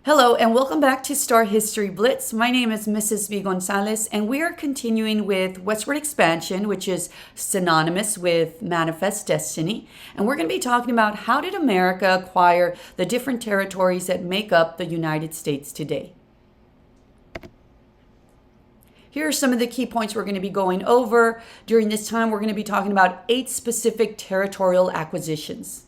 Hello and welcome back to STAAR History Blitz. My name is Mrs. V. Gonzalez and we are continuing with Westward Expansion, which is synonymous with Manifest Destiny. And we're going to be talking about how did America acquire the different territories that make up the United States today. Here are some of the key points we're going to be going over. During this time, we're going to be talking about 8 specific territorial acquisitions.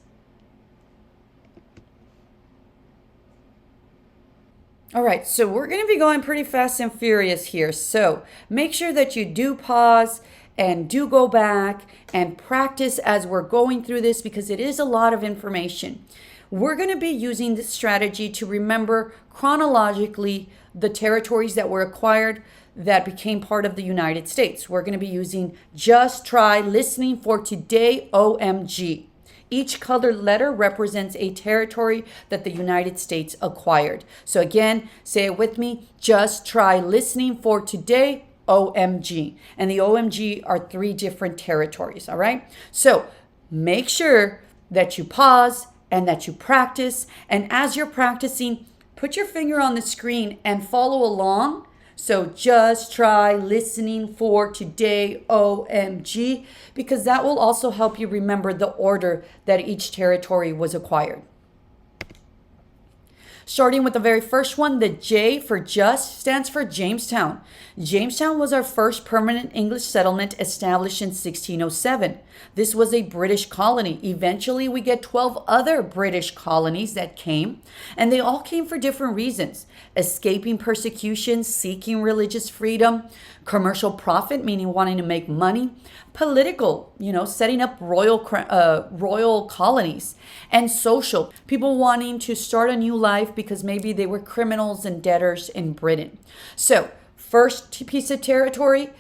All right, so we're going to be going pretty fast and furious here. So make sure that you do pause and do go back and practice as we're going through this because it is a lot of information. We're going to be using this strategy to remember chronologically the territories that were acquired that became part of the United States. We're going to be using just try listening for today, OMG. Each colored letter represents a territory that the United States acquired. So again, say it with me, just try listening for today, OMG. And the OMG are 3 different territories, all right? So make sure that you pause and that you practice. And as you're practicing, put your finger on the screen and follow along. So just try listening for today, OMG, because that will also help you remember the order that each territory was acquired. Starting with the very first one, the J for just stands for Jamestown. Jamestown was our first permanent English settlement established in 1607. This was a British colony. Eventually, we get 12 other British colonies that came, and they all came for different reasons. Escaping persecution, seeking religious freedom, commercial profit, meaning wanting to make money, political, setting up royal colonies, and social, people wanting to start a new life because maybe they were criminals and debtors in Britain. So, first piece of territory,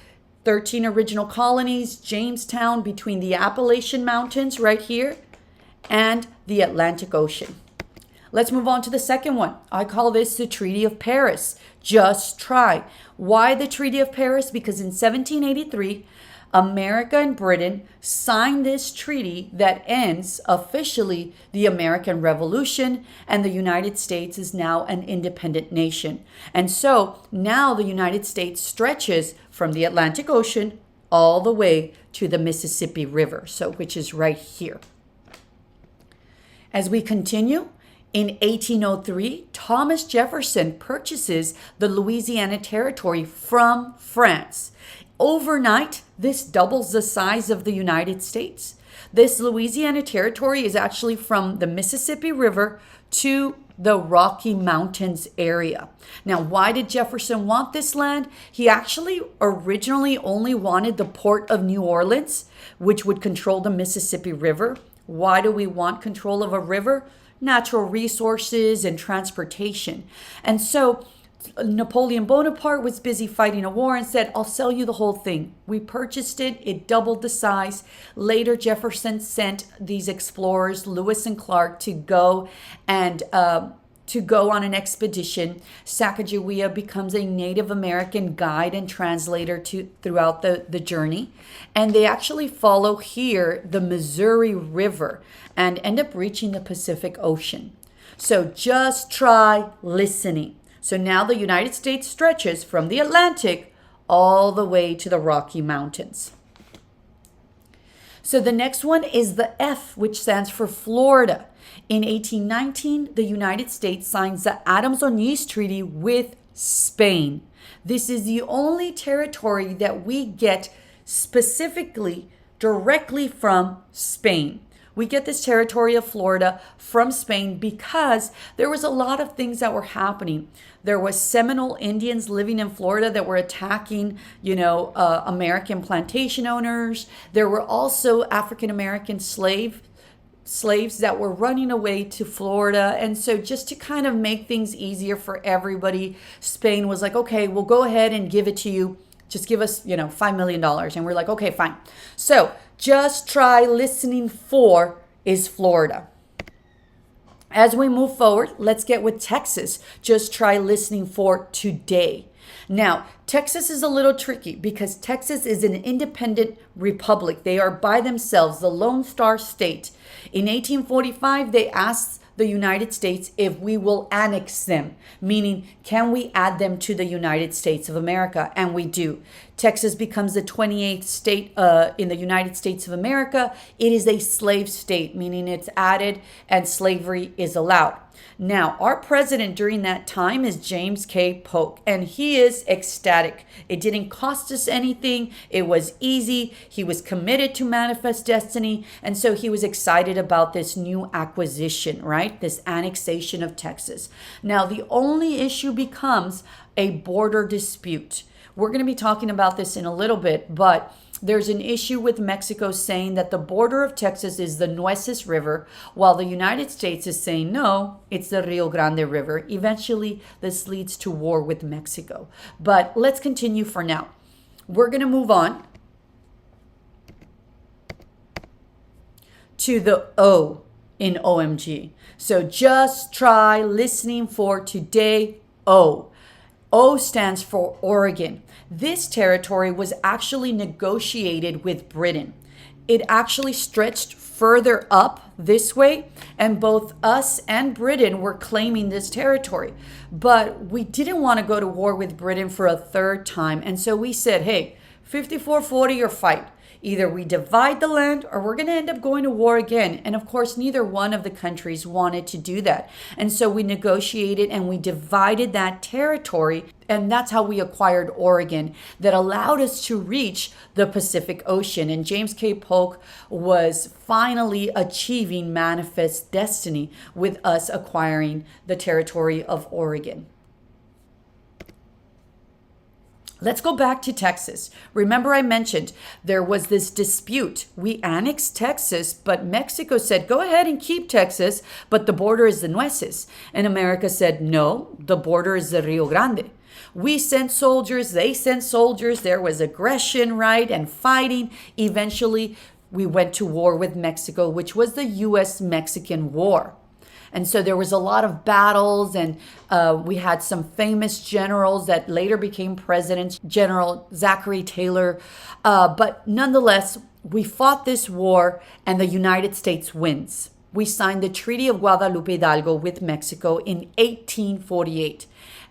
13 original colonies, Jamestown between the Appalachian Mountains right here and the Atlantic Ocean. Let's move on to the second one. I call this the Treaty of Paris. Just try. Why the Treaty of Paris? Because in 1783, America and Britain signed this treaty that ends officially the American Revolution, and the United States is now an independent nation. And so now the United States stretches from the Atlantic Ocean all the way to the Mississippi River, which is right here. As we continue, in 1803, Thomas Jefferson purchases the Louisiana Territory from France. Overnight, this doubles the size of the United States. This Louisiana Territory is actually from the Mississippi River to the Rocky Mountains area. Now, why did Jefferson want this land? He actually originally only wanted the port of New Orleans, which would control the Mississippi River. Why do we want control of a river? Natural resources and transportation. And so Napoleon Bonaparte was busy fighting a war and said, I'll sell you the whole thing. We purchased it. It doubled the size. Later, Jefferson sent these explorers, Lewis and Clark, to go on an expedition. Sacagawea becomes a Native American guide and translator throughout the journey. And they actually follow here the Missouri River and end up reaching the Pacific Ocean. So just try listening. So now the United States stretches from the Atlantic all the way to the Rocky Mountains. So the next one is the F, which stands for Florida. In 1819, the United States signs the Adams-Onis Treaty with Spain. This is the only territory that we get specifically directly from Spain. We get this territory of Florida from Spain because there was a lot of things that were happening. There was Seminole Indians living in Florida that were attacking, American plantation owners. There were also African American slaves that were running away to Florida. And so just to kind of make things easier for everybody, Spain was like, okay, we'll go ahead and give it to you. Just give us, $5 million. And we're like, okay, fine. So just try listening for is Florida. As we move forward, let's get with Texas. Just try listening for today. Now, Texas is a little tricky because Texas is an independent republic. They are by themselves, the Lone Star State. In 1845, they asked the United States if we will annex them, meaning can we add them to the United States of America? And we do. Texas becomes the 28th state in the United States of America. It is a slave state, meaning it's added and slavery is allowed. Now, our president during that time is James K. Polk, and he is ecstatic. It didn't cost us anything. It was easy. He was committed to manifest destiny, and so he was excited about this new acquisition, right? This annexation of Texas. Now, the only issue becomes a border dispute. We're going to be talking about this in a little bit, but there's an issue with Mexico saying that the border of Texas is the Nueces River, while the United States is saying, no, it's the Rio Grande River. Eventually, this leads to war with Mexico. But let's continue for now. We're going to move on to the O in OMG. So just try listening for today, O. O stands for Oregon. This territory was actually negotiated with Britain. It actually stretched further up this way, and both us and Britain were claiming this territory. But we didn't want to go to war with Britain for a third time, and so we said, hey, 54-40 or fight. Either we divide the land or we're going to end up going to war again. And of course, neither one of the countries wanted to do that. And so we negotiated and we divided that territory. And that's how we acquired Oregon, that allowed us to reach the Pacific Ocean. And James K. Polk was finally achieving manifest destiny with us acquiring the territory of Oregon. Let's go back to Texas. Remember I mentioned there was this dispute. We annexed Texas, but Mexico said, go ahead and keep Texas, but the border is the Nueces. And America said, no, the border is the Rio Grande. We sent soldiers, they sent soldiers. There was aggression, right, and fighting. Eventually, we went to war with Mexico, which was the U.S.-Mexican War. And so there was a lot of battles, and we had some famous generals that later became presidents, General Zachary Taylor. But nonetheless, we fought this war, and the United States wins. We signed the Treaty of Guadalupe Hidalgo with Mexico in 1848.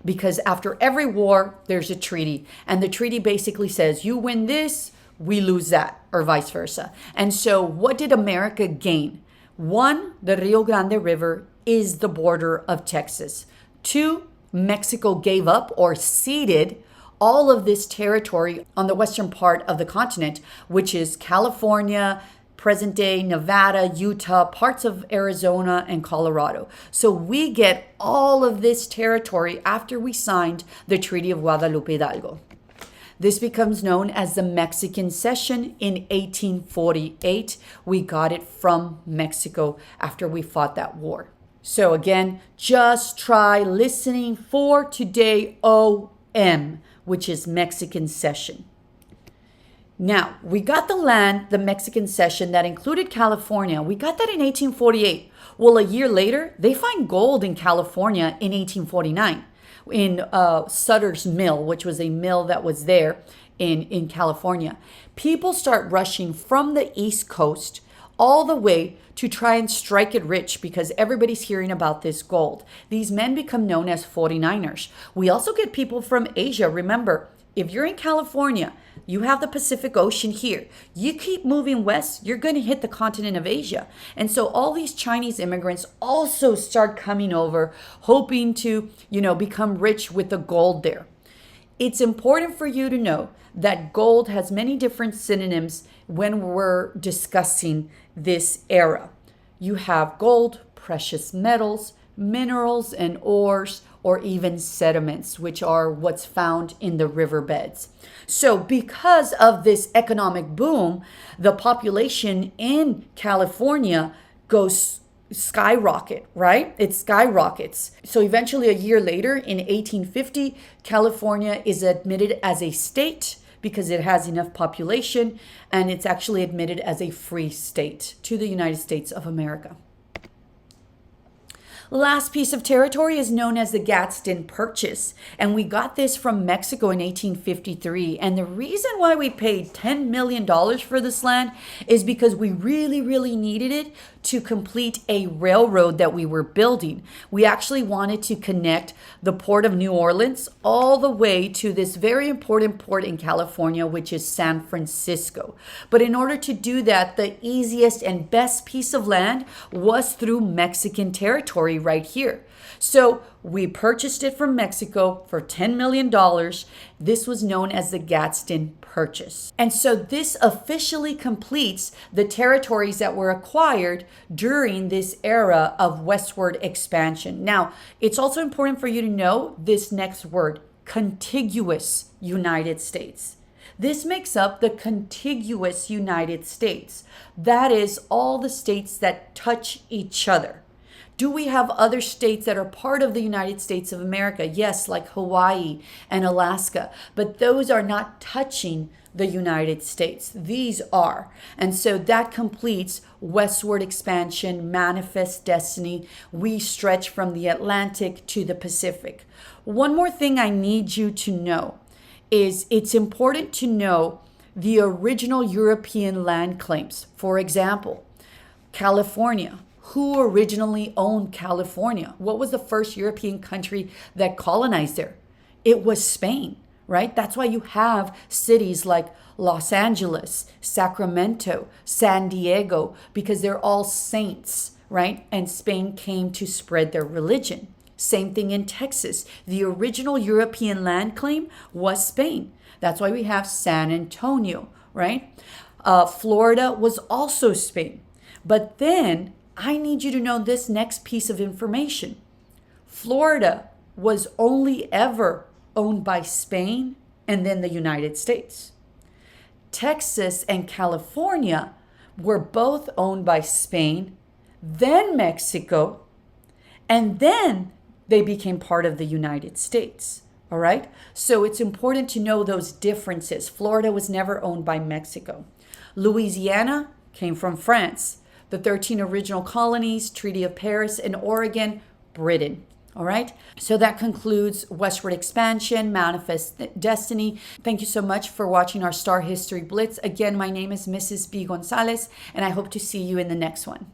Because after every war, there's a treaty. And the treaty basically says, you win this, we lose that, or vice versa. And so what did America gain? One, the Rio Grande River is the border of Texas. Two, Mexico gave up or ceded all of this territory on the western part of the continent, which is California, present day Nevada, Utah, parts of Arizona, and Colorado. So we get all of this territory after we signed the Treaty of Guadalupe Hidalgo. This becomes known as the Mexican Cession in 1848. We got it from Mexico after we fought that war. So again, just try listening for today, OM, which is Mexican Cession. Now, we got the land, the Mexican Cession, that included California. We got that in 1848. Well, a year later, they find gold in California in 1849 in Sutter's Mill, which was a mill that was there in California. People start rushing from the East Coast all the way to try and strike it rich because everybody's hearing about this gold. These men become known as 49ers. We also get people from Asia. Remember, if you're in California, you have the Pacific Ocean here. You keep moving west, you're going to hit the continent of Asia. And so all these Chinese immigrants also start coming over, hoping to, become rich with the gold there. It's important for you to know that gold has many different synonyms when we're discussing this era. You have gold, precious metals, minerals and ores, or even sediments, which are what's found in the riverbeds. So because of this economic boom, the population in California goes skyrocket, right? It skyrockets. So eventually a year later in 1850, California is admitted as a state because it has enough population, and it's actually admitted as a free state to the United States of America. Last piece of territory is known as the Gadsden Purchase, and we got this from Mexico in 1853. And the reason why we paid $10 million for this land is because we really, really needed it to complete a railroad that we were building. We actually wanted to connect the port of New Orleans all the way to this very important port in California, which is San Francisco. But in order to do that, the easiest and best piece of land was through Mexican territory right here. So we purchased it from Mexico for $10 million. This was known as the Gadsden Purchase. And so this officially completes the territories that were acquired during this era of westward expansion. Now, it's also important for you to know this next word, contiguous United States. This makes up the contiguous United States. That is all the states that touch each other. Do we have other states that are part of the United States of America? Yes, like Hawaii and Alaska, but those are not touching the United States. These are. And so that completes westward expansion, manifest destiny. We stretch from the Atlantic to the Pacific. One more thing I need you to know is it's important to know the original European land claims. For example, California. Who originally owned California? What was the first European country that colonized there? It was Spain, right? That's why you have cities like Los Angeles, Sacramento, San Diego, because they're all saints, right? And Spain came to spread their religion. Same thing in Texas. The original European land claim was Spain. That's why we have San Antonio, right? Florida was also Spain. But then I need you to know this next piece of information. Florida was only ever owned by Spain and then the United States. Texas and California were both owned by Spain, then Mexico, and then they became part of the United States. All right? So it's important to know those differences. Florida was never owned by Mexico. Louisiana came from France. The 13 original colonies, Treaty of Paris, and Oregon, Britain. All right. So that concludes Westward Expansion, Manifest Destiny. Thank you so much for watching our Star History Blitz. Again, my name is Mrs. B. Gonzalez, and I hope to see you in the next one.